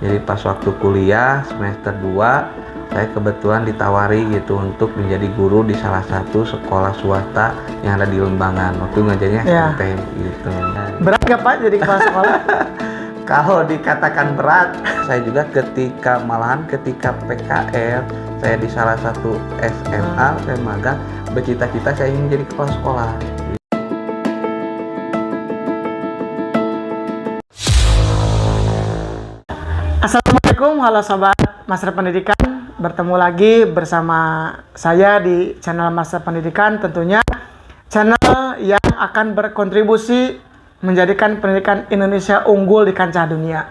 Jadi pas waktu kuliah semester 2 saya kebetulan ditawari gitu untuk menjadi guru di salah satu sekolah swasta yang ada di Lembangan. Waktu ngajarnya SMP gitu. Berat gak Pak jadi kepala sekolah? Kalau dikatakan berat, saya juga malahan ketika PKL, saya di salah satu SMA, saya magang, bercita-cita saya ingin jadi kepala sekolah. Assalamualaikum, halo sobat Master Pendidikan. Bertemu lagi bersama saya di channel Master Pendidikan, tentunya channel yang akan berkontribusi menjadikan pendidikan Indonesia unggul di kancah dunia.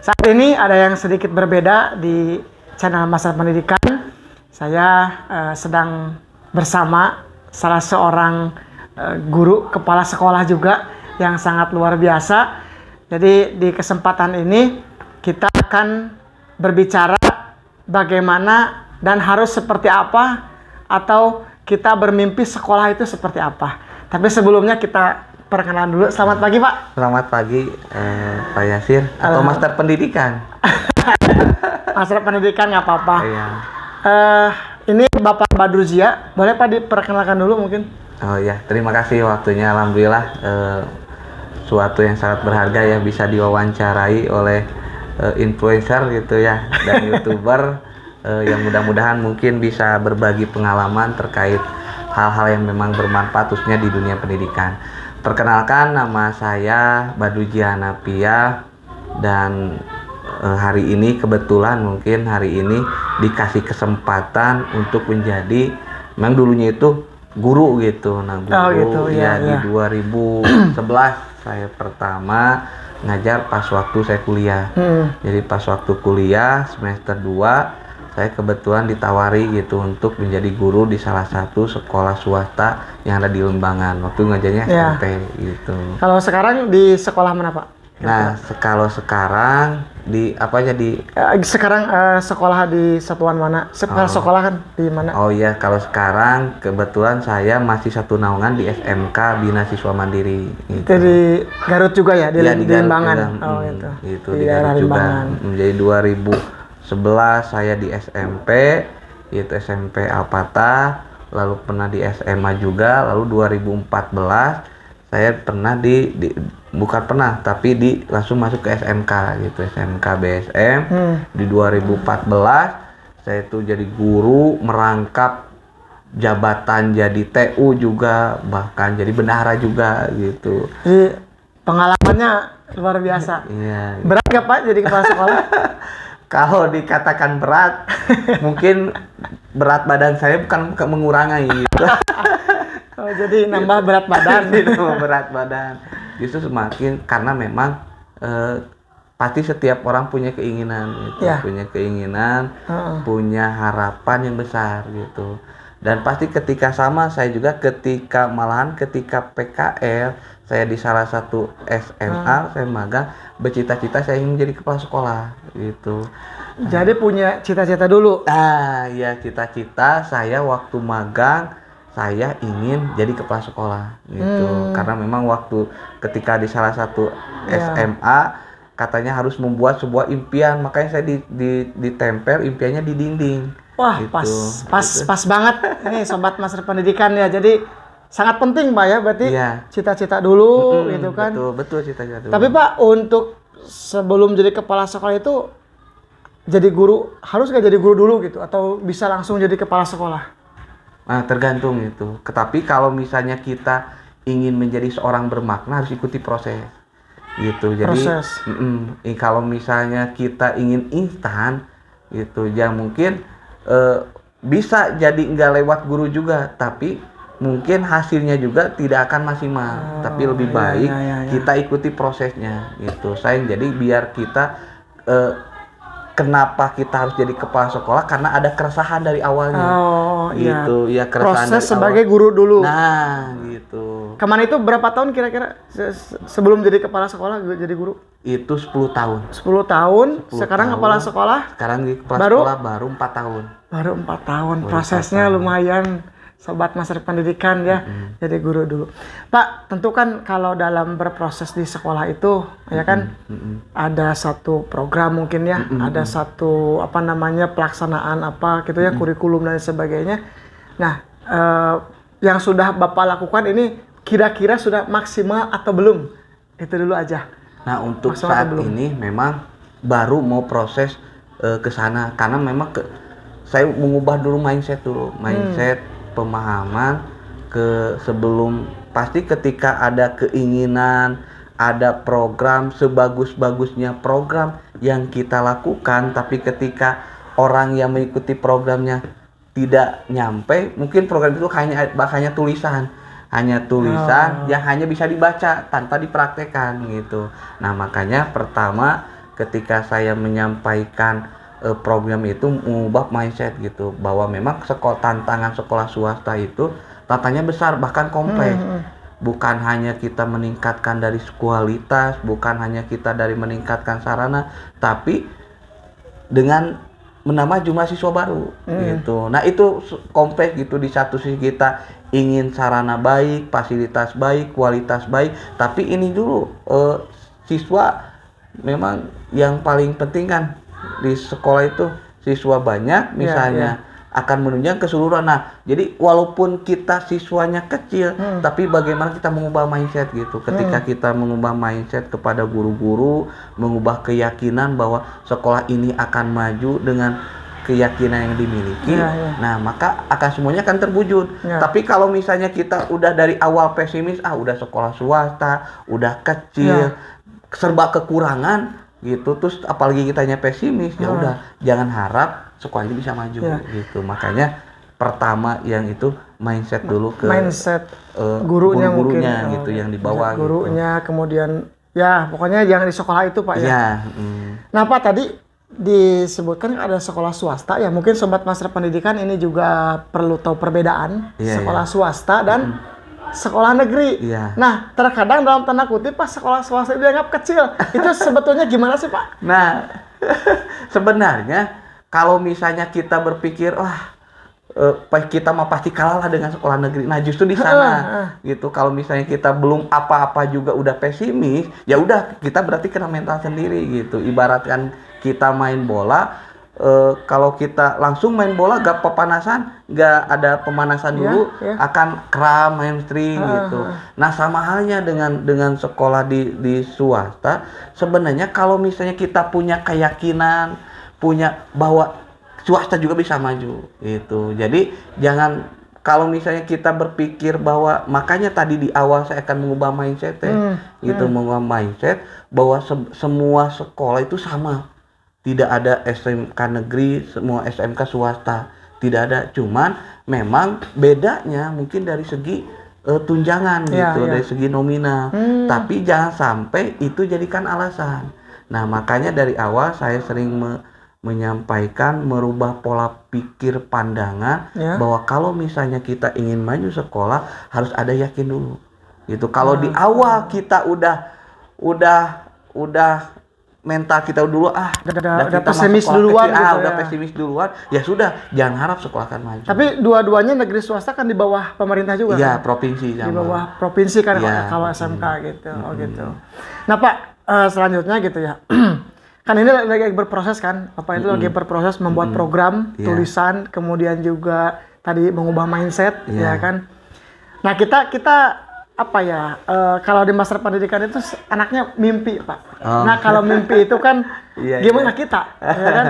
Saat ini ada yang sedikit berbeda di channel Master Pendidikan. Saya sedang bersama salah seorang guru kepala sekolah juga yang sangat luar biasa. Jadi di kesempatan ini kita akan berbicara bagaimana dan harus seperti apa, atau kita bermimpi sekolah itu seperti apa. Tapi sebelumnya kita perkenalan dulu. Selamat pagi Pak. Selamat pagi Pak Yasir atau Master Pendidikan. Master Pendidikan nggak apa-apa. Iya. Ini Bapak Badruzia. Boleh Pak diperkenalkan dulu mungkin? Oh ya, terima kasih waktunya. Alhamdulillah suatu yang sangat berharga ya, bisa diwawancarai oleh influencer gitu ya, dan YouTuber yang mudah-mudahan mungkin bisa berbagi pengalaman terkait hal-hal yang memang bermanfaat khususnya di dunia pendidikan. Perkenalkan, nama saya Badruzia Hanafia, dan hari ini kebetulan mungkin hari ini dikasih kesempatan untuk menjadi, memang dulunya itu guru gitu. Nah, guru di 2011 saya pertama ngajar pas waktu saya kuliah. Jadi pas waktu kuliah semester 2 saya kebetulan ditawari gitu untuk menjadi guru di salah satu sekolah swasta yang ada di Lembangan. Waktu ngajarnya SMP gitu. Kalau sekarang di sekolah mana Pak? Nah, kalau sekarang di apa aja di sekarang sekolah di satuan mana? Sekolah kan di mana? Oh iya, kalau sekarang kebetulan saya masih satu naungan di SMK Bina Siswa Mandiri gitu. Itu di Garut juga ya, di Lembangan. Itu di Garut juga. Menjadi 2011 saya di SMP, yaitu SMP Alpata, lalu pernah di SMA juga, lalu 2014 saya pernah langsung masuk ke SMK gitu, SMK BSM. Di 2014 saya itu jadi guru, merangkap jabatan jadi TU juga, bahkan jadi bendahara juga gitu. Jadi pengalamannya luar biasa. Iya. Berat gak Pak jadi kepala sekolah? Kalau dikatakan berat, mungkin berat badan saya bukan mengurangi gitu. Oh, jadi nambah berat badan. Nambah berat badan. Justru semakin, karena memang pasti setiap orang punya keinginan gitu, punya keinginan, punya harapan yang besar gitu. Dan pasti ketika saya juga malahan ketika PKL, saya di salah satu SMA, saya magang, bercita-cita saya ingin menjadi kepala sekolah gitu. Jadi punya cita-cita dulu. Ya, cita-cita saya waktu magang, saya ingin jadi kepala sekolah gitu. Karena memang waktu ketika di salah satu SMA katanya harus membuat sebuah impian, makanya saya ditempel impiannya di dinding. Wah, gitu. pas banget ini sobat Master Pendidikan ya. Jadi sangat penting Pak ya, berarti cita-cita dulu gitu kan. Betul cita-cita dulu. Tapi Pak, untuk sebelum jadi kepala sekolah itu jadi guru, harus nggak jadi guru dulu gitu, atau bisa langsung jadi kepala sekolah? Nah, tergantung itu. Tetapi kalau misalnya kita ingin menjadi seorang bermakna, harus ikuti proses gitu. Jadi kalau misalnya kita ingin instan gitu, ya mungkin bisa jadi nggak lewat guru juga, tapi mungkin hasilnya juga tidak akan maksimal. Tapi lebih baik kita ikuti prosesnya gitu. Jadi biar kita kenapa kita harus jadi kepala sekolah, karena ada keresahan dari awalnya. Gitu. Ya, keresahan proses dari sebagai awal. guru dulu. Nah, gitu. Kemana itu berapa tahun kira-kira sebelum jadi kepala sekolah jadi guru? Itu 10 tahun. 10 tahun. 10 sekarang tahun. Kepala sekolah? Sekarang di kepala sekolah baru 4 tahun. Baru 4 tahun. Prosesnya lumayan sobat master pendidikan ya, jadi guru dulu. Pak, tentu kan kalau dalam berproses di sekolah itu ya kan ada satu program mungkin ya, ada satu apa namanya pelaksanaan apa gitu ya, kurikulum dan sebagainya. Nah, yang sudah Bapak lakukan ini kira-kira sudah maksimal atau belum? Itu dulu aja. Nah, untuk Maksimal saat atau belum? ini memang baru mau proses ke sana karena memang saya mengubah dulu mindset pemahaman ke sebelum pasti ketika ada keinginan, ada program sebagus-bagusnya program yang kita lakukan, tapi ketika orang yang mengikuti programnya tidak nyampe, mungkin program itu hanya tulisan yang hanya bisa dibaca tanpa dipraktekkan gitu. Nah, makanya pertama ketika saya menyampaikan program itu mengubah mindset gitu, bahwa memang tantangan sekolah swasta itu tantangannya besar bahkan kompleks. Bukan hanya kita meningkatkan dari kualitas, bukan hanya kita dari meningkatkan sarana, tapi dengan menambah jumlah siswa baru gitu. Nah, itu kompleks gitu. Di satu sisi kita ingin sarana baik, fasilitas baik, kualitas baik, tapi ini dulu siswa memang yang paling penting kan di sekolah itu siswa banyak misalnya akan menunjang keseluruhan. Nah, jadi walaupun kita siswanya kecil, tapi bagaimana kita mengubah mindset gitu. Ketika kita mengubah mindset kepada guru-guru, mengubah keyakinan bahwa sekolah ini akan maju dengan keyakinan yang dimiliki, nah maka akan semuanya akan terwujud. Tapi kalau misalnya kita udah dari awal pesimis, udah sekolah swasta, udah kecil, serba kekurangan gitu, terus apalagi kitanya pesimis, ya udah jangan harap sekolah ini bisa maju gitu. Makanya pertama yang itu mindset dulu ke gurunya mungkin gitu yang dibawa gurunya gitu. Kemudian ya pokoknya jangan di sekolah itu Pak ya. Nah Pak, tadi disebutkan ada sekolah swasta ya, mungkin sobat master pendidikan ini juga perlu tahu perbedaan sekolah swasta dan sekolah negeri. Nah, terkadang dalam tanda kutip pas sekolah swasta itu dianggap kecil. Itu sebetulnya gimana sih Pak? Nah, sebenarnya kalau misalnya kita berpikir kita mah pasti kalah lah dengan sekolah negeri. Nah, justru di sana gitu. Kalau misalnya kita belum apa-apa juga udah pesimis, ya udah kita berarti kena mental sendiri gitu. Ibaratkan kita main bola, kalau kita langsung main bola gak gak ada pemanasan dulu, akan kram hamstring gitu. Nah, sama halnya dengan sekolah di swasta. Sebenarnya kalau misalnya kita punya keyakinan, punya bahwa swasta juga bisa maju gitu. Jadi jangan, kalau misalnya kita berpikir bahwa, makanya tadi di awal saya akan mengubah mindset mengubah mindset bahwa semua sekolah itu sama. Tidak ada SMK negeri, semua SMK swasta. Tidak ada, cuman memang bedanya mungkin dari segi tunjangan gitu, dari segi nominal. Tapi jangan sampai itu jadikan alasan. Nah, makanya dari awal saya sering menyampaikan, merubah pola pikir pandangan bahwa kalau misalnya kita ingin maju sekolah harus ada yakin dulu. Gitu. Kalau di awal kita udah mental kita dulu udah pesimis duluan kecil, udah pesimis duluan, ya sudah, jangan harap sekolah akan maju. Tapi dua-duanya negeri swasta kan di bawah pemerintah juga kan? Provinsi di bawah provinsi kan kalau SMK gitu. Gitu. Nah Pak, selanjutnya gitu ya. Kan ini lagi berproses kan, itu lagi berproses membuat program, tulisan, kemudian juga tadi mengubah mindset ya kan. Nah, kita apa ya, kalau di master pendidikan itu anaknya mimpi Pak. Nah, kalau mimpi itu kan gimana kita ya kan?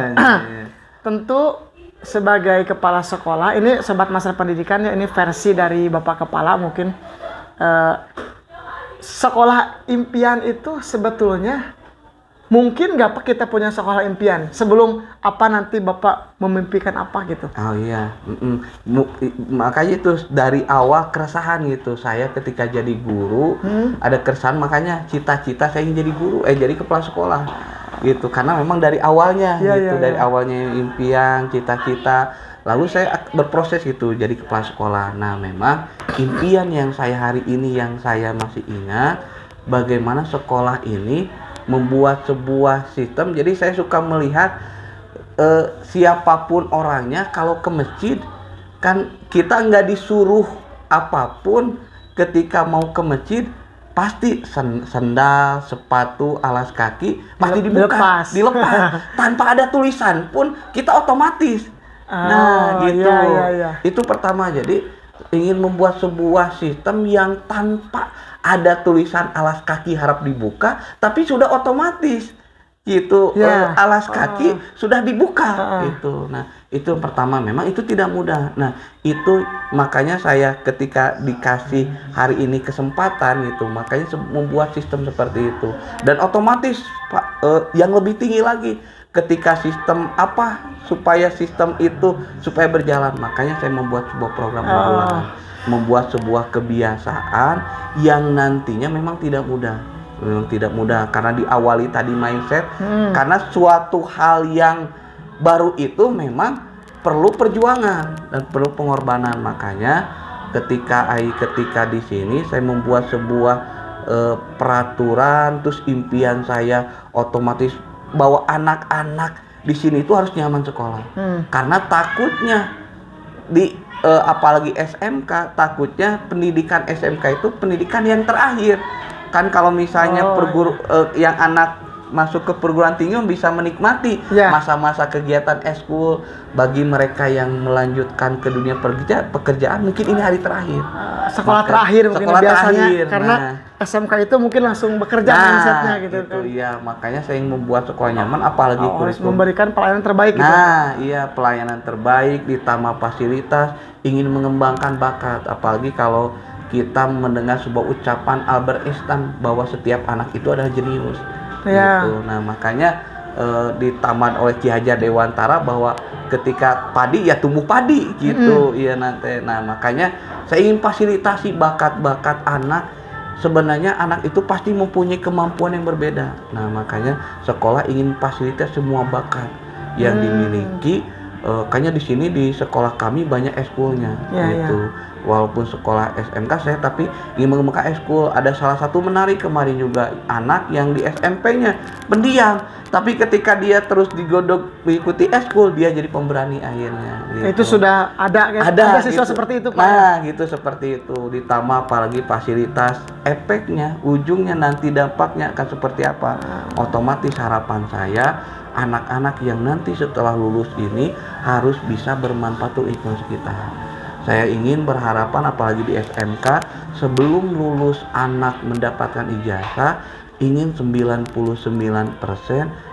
Tentu sebagai kepala sekolah, ini sobat master pendidikan ya, ini versi dari Bapak Kepala mungkin, sekolah impian itu sebetulnya mungkin nggak Pak kita punya sekolah impian sebelum nanti Bapak memimpikan apa gitu? Makanya itu dari awal keresahan gitu. Saya ketika jadi guru ada keresahan, makanya cita-cita saya ingin jadi guru, jadi kepala sekolah gitu. Karena memang dari awalnya dari awalnya impian, cita-cita. Lalu saya berproses gitu jadi kepala sekolah. Nah, memang impian yang saya hari ini yang saya masih ingat, bagaimana sekolah ini membuat sebuah sistem. Jadi saya suka melihat siapapun orangnya, kalau ke masjid kan kita nggak disuruh apapun ketika mau ke masjid pasti sendal, sepatu, alas kaki pasti dibuka, dilepas tanpa ada tulisan pun kita otomatis. Nah, gitu. Iya. Itu pertama. Jadi ingin membuat sebuah sistem yang tanpa ada tulisan alas kaki harap dibuka, tapi sudah otomatis gitu. Alas kaki sudah dibuka gitu. Nah, itu pertama, memang itu tidak mudah. Nah, itu makanya saya ketika dikasih hari ini kesempatan gitu, makanya membuat sistem seperti itu. Dan otomatis Pak, yang lebih tinggi lagi ketika sistem supaya sistem itu supaya berjalan, makanya saya membuat sebuah program unggulan, membuat sebuah kebiasaan yang nantinya memang tidak mudah karena diawali tadi mindset, karena suatu hal yang baru itu memang perlu perjuangan dan perlu pengorbanan. Makanya ketika di sini saya membuat sebuah peraturan, terus impian saya otomatis bahwa anak-anak di sini itu harus nyaman sekolah. Karena takutnya apalagi SMK, takutnya pendidikan SMK itu pendidikan yang terakhir. Kan kalau misalnya yang anak masuk ke perguruan tinggi bisa menikmati masa-masa kegiatan eskul. Bagi mereka yang melanjutkan ke dunia pekerjaan mungkin ini hari terakhir, sekolah terakhir mungkin biasanya karena SMK itu mungkin langsung bekerja mindsetnya gitu kan. Iya, makanya saya ingin membuat sekolah nyaman, apalagi harus memberikan pelayanan terbaik gitu. Iya, pelayanan terbaik ditambah fasilitas, ingin mengembangkan bakat, apalagi kalau kita mendengar sebuah ucapan Albert Einstein bahwa setiap anak itu adalah jenius. Gitu. Nah, makanya ditambah oleh Ki Hajar Dewantara bahwa ketika padi ya tumbuh padi gitu. Iya nanti. Nah, makanya saya ingin fasilitasi bakat-bakat anak. Sebenarnya anak itu pasti mempunyai kemampuan yang berbeda. Nah, makanya sekolah ingin fasilitas semua bakat yang dimiliki. Kayaknya di sini di sekolah kami banyak eskulnya gitu. Walaupun sekolah SMK saya tapi ingin mengembangkan eskul. Ada salah satu menarik kemarin juga, anak yang di SMP-nya pendiam, tapi ketika dia terus digodok mengikuti eskul dia jadi pemberani akhirnya gitu. Itu sudah ada siswa gitu. Seperti itu Pak. Nah, gitu seperti itu. Ditambah apalagi fasilitas, efeknya, ujungnya nanti dampaknya akan seperti apa. Otomatis harapan saya anak-anak yang nanti setelah lulus ini harus bisa bermanfaat untuk lingkungan sekitar. Saya ingin berharapan apalagi di SMK sebelum lulus anak mendapatkan ijazah, ingin 99%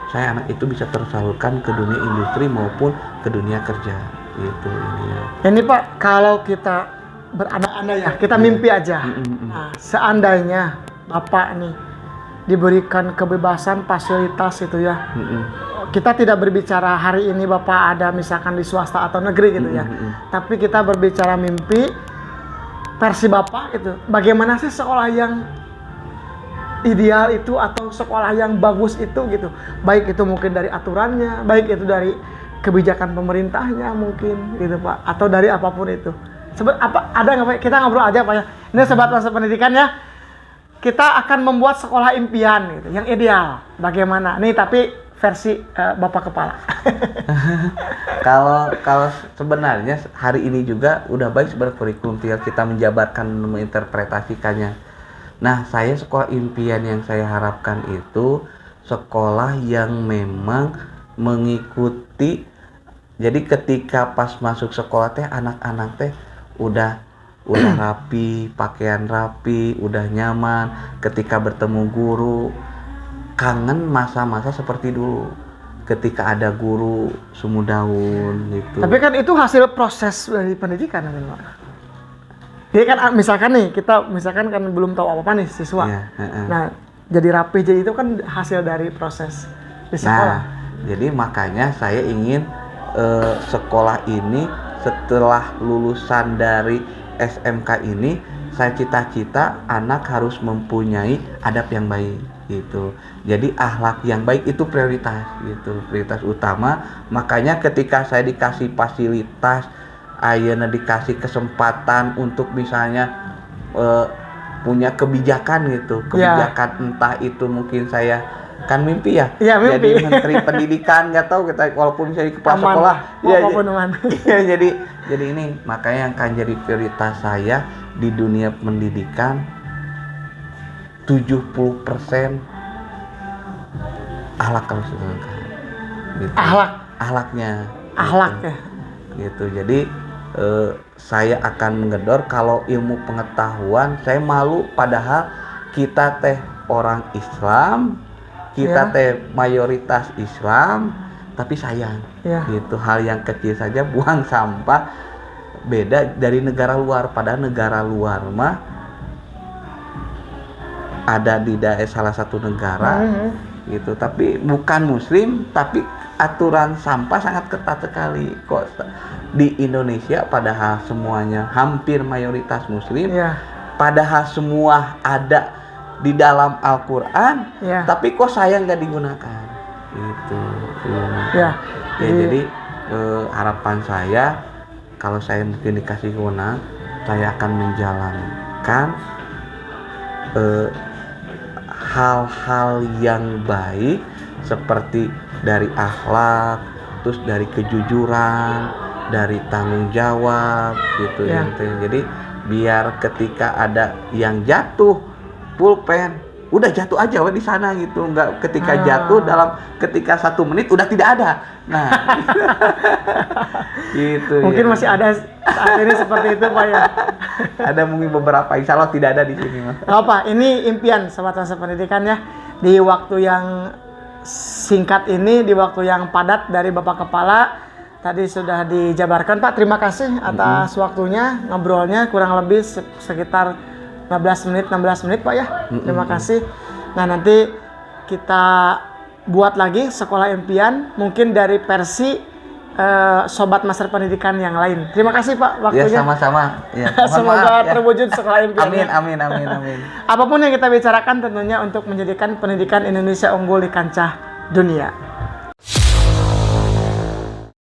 saya anak itu bisa tersalurkan ke dunia industri maupun ke dunia kerja gitu ini ya. Ini Pak, kalau kita berandai-andai ya, kita mimpi aja. Nah, seandainya Bapak nih diberikan kebebasan fasilitas itu ya. Kita tidak berbicara hari ini Bapak ada misalkan di swasta atau negeri gitu ya. Tapi kita berbicara mimpi versi Bapak gitu. Bagaimana sih sekolah yang ideal itu atau sekolah yang bagus itu gitu. Baik itu mungkin dari aturannya, baik itu dari kebijakan pemerintahnya mungkin gitu Pak, atau dari apapun itu. Ada nggak Pak? Kita ngobrol aja Pak ya. Ini Sobat Masa Pendidikan ya. Kita akan membuat sekolah impian gitu, yang ideal. Bagaimana? Nih tapi versi Bapak Kepala. Kalau sebenarnya hari ini juga udah baik sebenarnya kurikulum, tinggal kita menjabarkan menginterpretasikannya. Nah, saya sekolah impian yang saya harapkan itu sekolah yang memang mengikuti. Jadi ketika pas masuk sekolah teh anak-anak teh udah rapi, pakaian rapi, udah nyaman. Ketika bertemu guru kangen masa-masa seperti dulu ketika ada guru sumur daun gitu. Tapi kan itu hasil proses dari pendidikan kan Pak. Dia kan misalkan nih kita kan belum tahu apa-apa nih siswa. Nah, jadi rapi jadi itu kan hasil dari proses di sekolah. Nah, jadi makanya saya ingin sekolah ini setelah lulusan dari SMK ini saya cita-cita anak harus mempunyai adab yang baik gitu. Jadi akhlak yang baik itu prioritas gitu, prioritas utama. Makanya ketika saya dikasih fasilitas, ayeuna dikasih kesempatan untuk misalnya punya kebijakan gitu, kebijakan entah itu mungkin saya kan mimpi ya. Iya, mimpi. Jadi menteri pendidikan nggak tahu kita walaupun bisa di kepala Aman. sekolah. Apapun aman. Iya jadi ini makanya yang akan jadi prioritas saya di dunia pendidikan 70% akhlak kalau sudah gitu. Akhlaknya. Akhlak gitu. ya. Gitu. Jadi saya akan menggedor kalau ilmu pengetahuan saya malu padahal kita teh orang Islam, kita teh mayoritas Islam, tapi sayang gitu hal yang kecil saja buang sampah beda dari negara luar. Padahal negara luar mah ada di daerah salah satu negara gitu, tapi bukan Muslim, tapi aturan sampah sangat ketat sekali. Kok di Indonesia padahal semuanya hampir mayoritas Muslim, padahal semua ada di dalam Al-Quran, tapi kok sayang nggak digunakan gitu. Jadi harapan saya kalau saya mungkin dikasih wewenang, saya akan menjalankan hal-hal yang baik seperti dari akhlak, terus dari kejujuran, dari tanggung jawab gitu Jadi biar ketika ada yang jatuh pulpen udah jatuh aja di sana gitu, nggak ketika jatuh dalam ketika 1 menit udah tidak ada. Nah gitu mungkin masih ada saat ini seperti itu Pak ya. Ada mungkin beberapa, insya Allah tidak ada di sini Mas. Pak, ini impian Sobat Masa Pendidikan ya, di waktu yang singkat ini, di waktu yang padat dari Bapak Kepala tadi sudah dijabarkan Pak. Terima kasih atas waktunya, ngobrolnya kurang lebih sekitar 16 menit Pak ya. Terima kasih. Nah nanti kita buat lagi sekolah impian mungkin dari versi Sobat Master Pendidikan yang lain. Terima kasih Pak waktunya. Ya sama-sama. Ya, semoga terwujud sekolah impian. Amin. Apapun yang kita bicarakan tentunya untuk menjadikan pendidikan Indonesia unggul di kancah dunia.